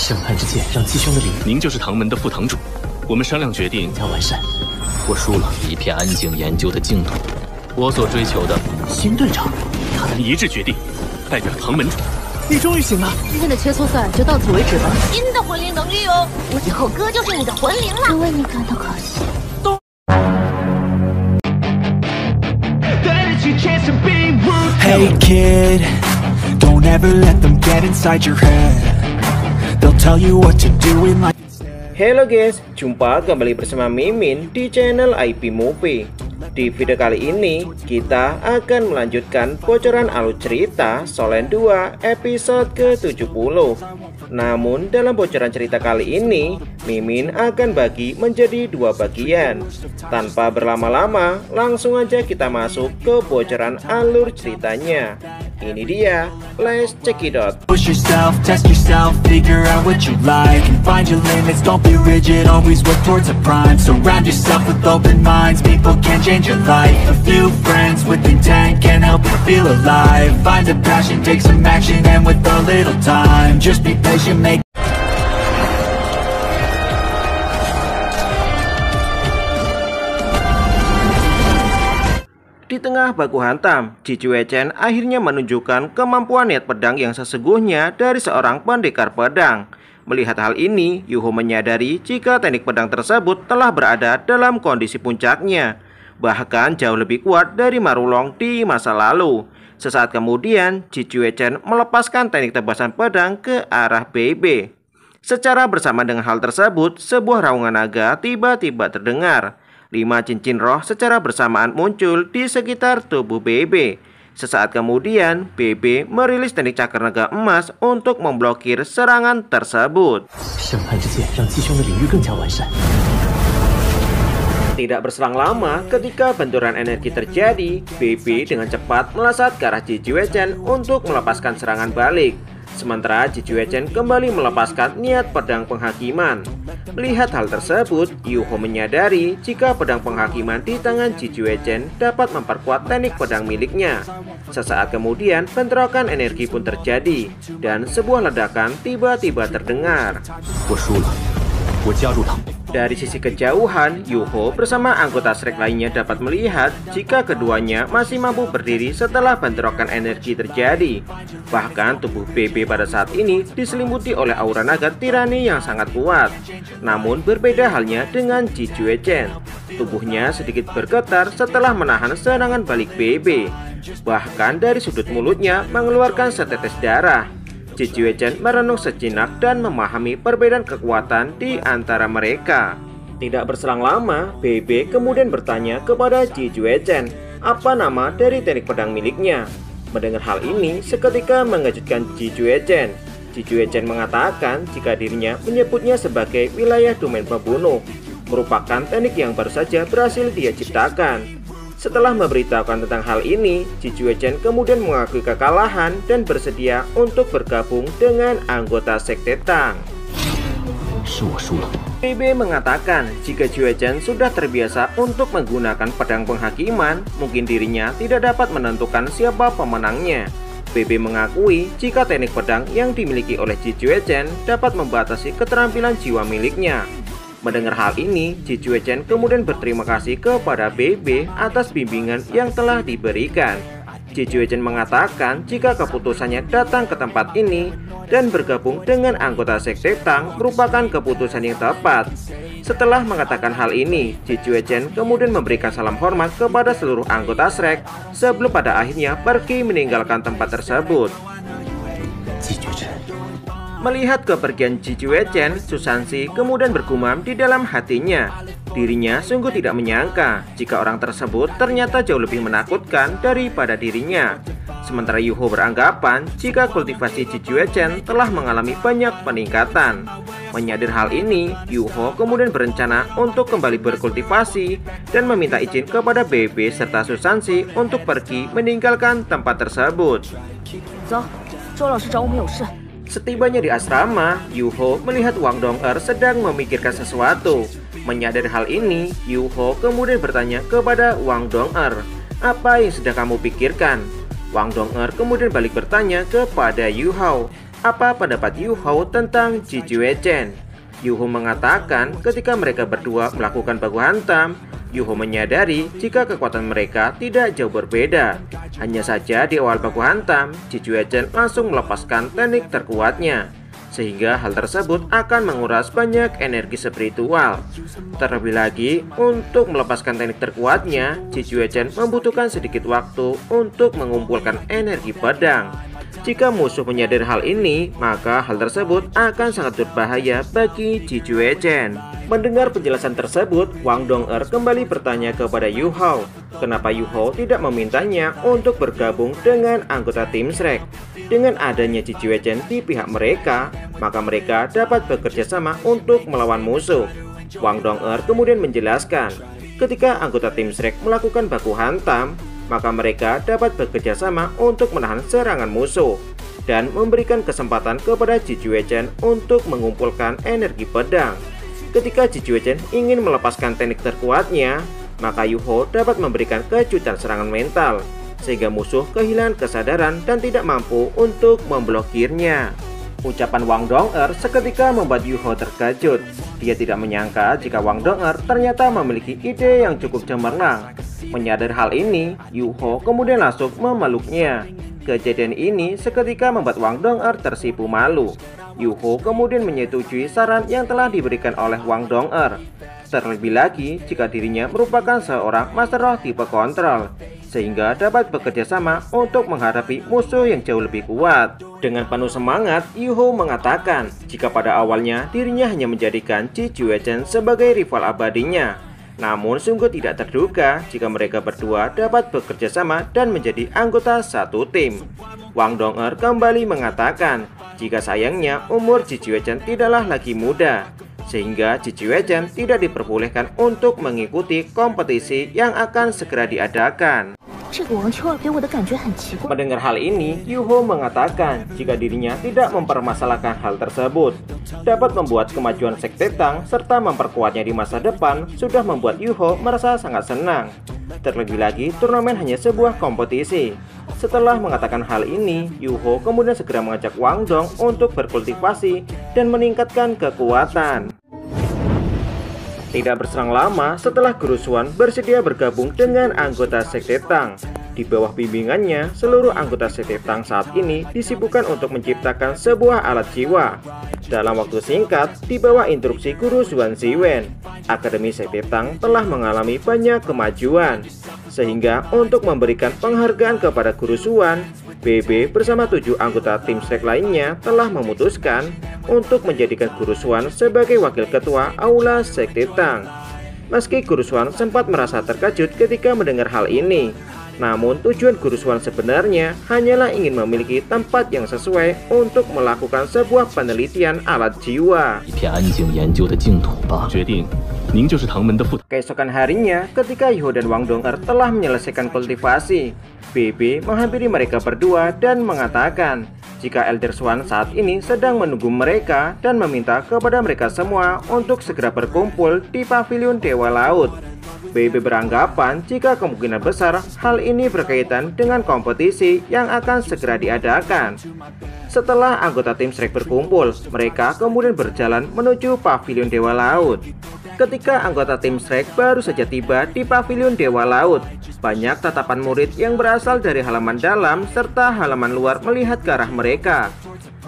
审判之剑让鸡兄的领域您就是唐门的副堂主，我们商量决定更加完善。我输了，一片安静研究的净土。我所追求的，新队长，他能一致决定，代表唐门主。你终于醒了。今天的切磋赛就到此为止吧。新的魂灵能力哦，以后哥就是你的魂灵了。真为你感到可惜。 Hey kid, don't ever let them get inside your head. They'll tell you what to do in life. Halo guys, jumpa kembali bersama Mimin di channel IP Movie. Di video kali ini, kita akan melanjutkan bocoran alur cerita Solen 2 episode ke-70. Namun dalam bocoran cerita kali ini, Mimin akan bagi menjadi dua bagian. Tanpa berlama-lama, langsung aja kita masuk ke bocoran alur ceritanya. Ini dia, let's check it out. Push yourself, test yourself, figure out what you like and find your limits, don't be rigid, always work towards a prime. Surround yourself with open minds, people can change your life. A few friends with intent can help you feel alive. Find a passion, take some action, and with a little time, just be patient, make Di tengah baku hantam, Jijue Chen akhirnya menunjukkan kemampuan niat pedang yang sesungguhnya dari seorang pendekar pedang. Melihat hal ini, Yuho menyadari jika teknik pedang tersebut telah berada dalam kondisi puncaknya, bahkan jauh lebih kuat dari Marulong di masa lalu. Sesaat kemudian, Jijue Chen melepaskan teknik tebasan pedang ke arah BB. Secara bersamaan dengan hal tersebut, sebuah raungan naga tiba-tiba terdengar. 5 cincin roh secara bersamaan muncul di sekitar tubuh BB. Sesaat kemudian, BB merilis teknik cakar naga emas untuk memblokir serangan tersebut. Tidak berselang lama, ketika benturan energi terjadi, BB dengan cepat melesat ke arah Jijue Chen untuk melepaskan serangan balik. Sementara Jijue Chen kembali melepaskan niat pedang penghakiman. Melihat hal tersebut, Yuho menyadari jika pedang penghakiman di tangan Jijue Chen dapat memperkuat teknik pedang miliknya. Sesaat kemudian, bentrokan energi pun terjadi, dan sebuah ledakan tiba-tiba terdengar. Dari sisi kejauhan, Yuho bersama anggota Shrek lainnya dapat melihat jika keduanya masih mampu berdiri setelah bentrokan energi terjadi. Bahkan tubuh BB pada saat ini diselimuti oleh aura naga tirani yang sangat kuat. Namun berbeda halnya dengan Jijue Chen. Tubuhnya sedikit bergetar setelah menahan serangan balik BB. Bahkan dari sudut mulutnya mengeluarkan setetes darah. Jijue Chen merenung sejenak dan memahami perbedaan kekuatan di antara mereka. Tidak berselang lama, BB kemudian bertanya kepada Jijue Chen apa nama dari teknik pedang miliknya. Mendengar hal ini seketika mengejutkan Jijue Chen. Jijue Chen mengatakan jika dirinya menyebutnya sebagai wilayah domain pembunuh, merupakan teknik yang baru saja berhasil dia ciptakan. Setelah memberitahukan tentang hal ini, Jijue Chen kemudian mengakui kekalahan dan bersedia untuk bergabung dengan anggota Sekte Tang. BB mengatakan jika Jijue Chen sudah terbiasa untuk menggunakan pedang penghakiman, mungkin dirinya tidak dapat menentukan siapa pemenangnya. BB mengakui jika teknik pedang yang dimiliki oleh Jijue Chen dapat membatasi keterampilan jiwa miliknya. Mendengar hal ini, Jijue Chen kemudian berterima kasih kepada BB atas bimbingan yang telah diberikan. Jijue Chen mengatakan jika keputusannya datang ke tempat ini dan bergabung dengan anggota Sekte Tang merupakan keputusan yang tepat. Setelah mengatakan hal ini, Jijue Chen kemudian memberikan salam hormat kepada seluruh anggota Shrek sebelum pada akhirnya pergi meninggalkan tempat tersebut. Melihat kepergian Jijue Chen, Susansi kemudian bergumam di dalam hatinya. Dirinya sungguh tidak menyangka jika orang tersebut ternyata jauh lebih menakutkan daripada dirinya. Sementara Yuho beranggapan jika kultivasi Jijue Chen telah mengalami banyak peningkatan. Menyadari hal ini, Yuho kemudian berencana untuk kembali berkultivasi dan meminta izin kepada BB serta Susansi untuk pergi meninggalkan tempat tersebut. Setibanya di asrama, Yuho melihat Wang Dong'er sedang memikirkan sesuatu. Menyadari hal ini, Yuho kemudian bertanya kepada Wang Dong'er, "Apa yang sedang kamu pikirkan?" Wang Dong'er kemudian balik bertanya kepada Yuho, apa pendapat Yu Hao tentang Ji Juechen. Yu Hao mengatakan ketika mereka berdua melakukan baku hantam, Yu Hao menyadari jika kekuatan mereka tidak jauh berbeda. Hanya saja di awal baku hantam, Ji Juechen langsung melepaskan teknik terkuatnya, sehingga hal tersebut akan menguras banyak energi spiritual. Terlebih lagi, untuk melepaskan teknik terkuatnya, Ji Juechen membutuhkan sedikit waktu untuk mengumpulkan energi pedang. Jika musuh menyadari hal ini, maka hal tersebut akan sangat berbahaya bagi Ji Juechen. Mendengar penjelasan tersebut, Wang Dong'er kembali bertanya kepada Yu Hao, kenapa Yu Hao tidak memintanya untuk bergabung dengan anggota tim Shrek. Dengan adanya Ji Juechen di pihak mereka, maka mereka dapat bekerja sama untuk melawan musuh. Wang Dong'er kemudian menjelaskan, ketika anggota tim Shrek melakukan baku hantam, maka mereka dapat bekerja sama untuk menahan serangan musuh dan memberikan kesempatan kepada Ji Juechen untuk mengumpulkan energi pedang. Ketika Ji Juechen ingin melepaskan teknik terkuatnya, maka Yu Hao dapat memberikan kejutan serangan mental, sehingga musuh kehilangan kesadaran dan tidak mampu untuk memblokirnya. Ucapan Wang Dong'er seketika membuat Yu Hao terkejut. Dia tidak menyangka jika Wang Dong'er ternyata memiliki ide yang cukup cemerlang. Menyadari hal ini, Yu Hao kemudian langsung memeluknya. Kejadian ini seketika membuat Wang Dong'er tersipu malu. Yu Hao kemudian menyetujui saran yang telah diberikan oleh Wang Dong'er. Terlebih lagi jika dirinya merupakan seorang master roh tipe kontrol, sehingga dapat bekerja sama untuk menghadapi musuh yang jauh lebih kuat. Dengan penuh semangat, Yu Hao mengatakan jika pada awalnya dirinya hanya menjadikan Ji Juechen sebagai rival abadinya. Namun sungguh tidak terduga jika mereka berdua dapat bekerja sama dan menjadi anggota satu tim. Wang Dong'er kembali mengatakan jika sayangnya umur Ji Juechen tidaklah lagi muda, sehingga Ji Juechen tidak diperbolehkan untuk mengikuti kompetisi yang akan segera diadakan. Mendengar hal ini, Yu Hao mengatakan jika dirinya tidak mempermasalahkan hal tersebut. Dapat membuat kemajuan Sekte Tang serta memperkuatnya di masa depan sudah membuat Yu Hao merasa sangat senang. Terlebih lagi, turnamen hanya sebuah kompetisi. Setelah mengatakan hal ini, Yu Hao kemudian segera mengajak Wang Dong untuk berkultivasi dan meningkatkan kekuatan. Tidak berselang lama setelah Guru Xuan bersedia bergabung dengan anggota Sekte Tang. Di bawah bimbingannya, seluruh anggota Sekte Tang saat ini disibukkan untuk menciptakan sebuah alat jiwa. Dalam waktu singkat, di bawah instruksi Guru Xuan Ziwen, Akademi Sekte Tang telah mengalami banyak kemajuan. Sehingga untuk memberikan penghargaan kepada Guru Xuan, BB bersama 7 anggota tim Shrek lainnya telah memutuskan untuk menjadikan Guru Xuan sebagai wakil ketua Aula Sekte Tang. Meski Guru Xuan sempat merasa terkejut ketika mendengar hal ini, namun tujuan Guru Xuan sebenarnya hanyalah ingin memiliki tempat yang sesuai untuk melakukan sebuah penelitian alat jiwa. Keesokan harinya, ketika Yu Hao dan Wang Dong'er telah menyelesaikan kultivasi, BB menghampiri mereka berdua dan mengatakan jika Elder Xuan saat ini sedang menunggu mereka dan meminta kepada mereka semua untuk segera berkumpul di pavilion Dewa Laut. BB beranggapan jika kemungkinan besar hal ini berkaitan dengan kompetisi yang akan segera diadakan. Setelah anggota tim Shrek berkumpul, mereka kemudian berjalan menuju pavilion Dewa Laut. Ketika anggota tim Shrek baru saja tiba di pavilion Dewa Laut, banyak tatapan murid yang berasal dari halaman dalam serta halaman luar melihat ke arah mereka.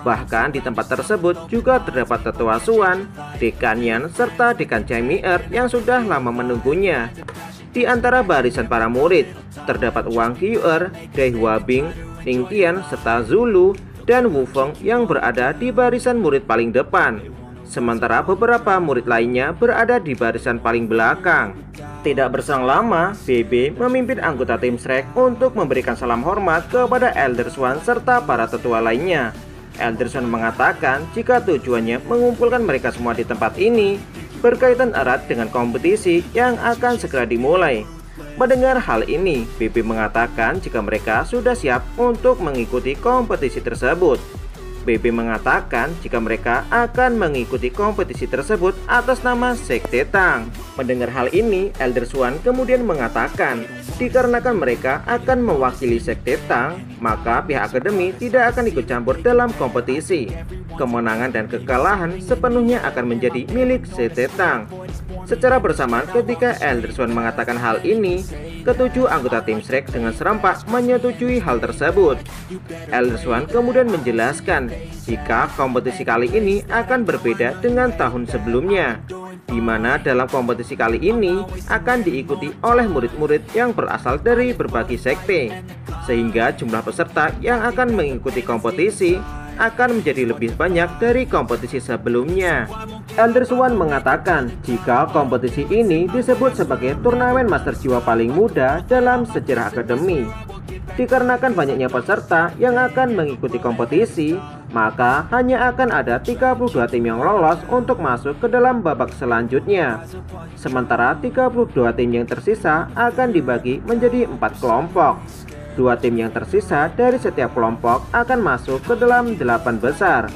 Bahkan di tempat tersebut juga terdapat Tetua Xuan, Dekan Yan, serta Dekan Jaimier yang sudah lama menunggunya. Di antara barisan para murid, terdapat Wang Qiu'er, Dai Huabing, Ning Tian, serta Zulu, dan Wu Feng yang berada di barisan murid paling depan. Sementara beberapa murid lainnya berada di barisan paling belakang. Tidak berselang lama, BB memimpin anggota tim Shrek untuk memberikan salam hormat kepada Elder Xuan serta para tetua lainnya. Elder Xuan mengatakan jika tujuannya mengumpulkan mereka semua di tempat ini berkaitan erat dengan kompetisi yang akan segera dimulai. Mendengar hal ini, BB mengatakan jika mereka sudah siap untuk mengikuti kompetisi tersebut. BB mengatakan jika mereka akan mengikuti kompetisi tersebut atas nama Sekte Tang. Mendengar hal ini, Elder Swan kemudian mengatakan, dikarenakan mereka akan mewakili Sekte Tang, maka pihak akademi tidak akan ikut campur dalam kompetisi. Kemenangan dan kekalahan sepenuhnya akan menjadi milik Sekte Tang. Secara bersamaan ketika Elder Swan mengatakan hal ini, ketujuh anggota tim Shrek dengan serempak menyetujui hal tersebut. Elder Swan kemudian menjelaskan jika kompetisi kali ini akan berbeda dengan tahun sebelumnya, di mana dalam kompetisi kali ini akan diikuti oleh murid-murid yang berasal dari berbagai sekte, sehingga jumlah peserta yang akan mengikuti kompetisi akan menjadi lebih banyak dari kompetisi sebelumnya. Elder Swan mengatakan jika kompetisi ini disebut sebagai turnamen Master Jiwa paling muda dalam sejarah akademi. Dikarenakan banyaknya peserta yang akan mengikuti kompetisi, maka hanya akan ada 32 tim yang lolos untuk masuk ke dalam babak selanjutnya. Sementara 32 tim yang tersisa akan dibagi menjadi 4 kelompok. 2 tim yang tersisa dari setiap kelompok akan masuk ke dalam 8 besar.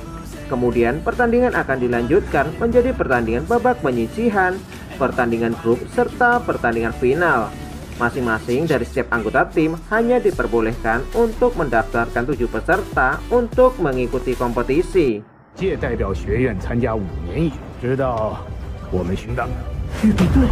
Kemudian pertandingan akan dilanjutkan menjadi pertandingan babak penyisihan, pertandingan grup, serta pertandingan final. Masing-masing dari setiap anggota tim hanya diperbolehkan untuk mendaftarkan 7 peserta untuk mengikuti kompetisi. 届代表学院参加5年矣，直到我们寻到预备队。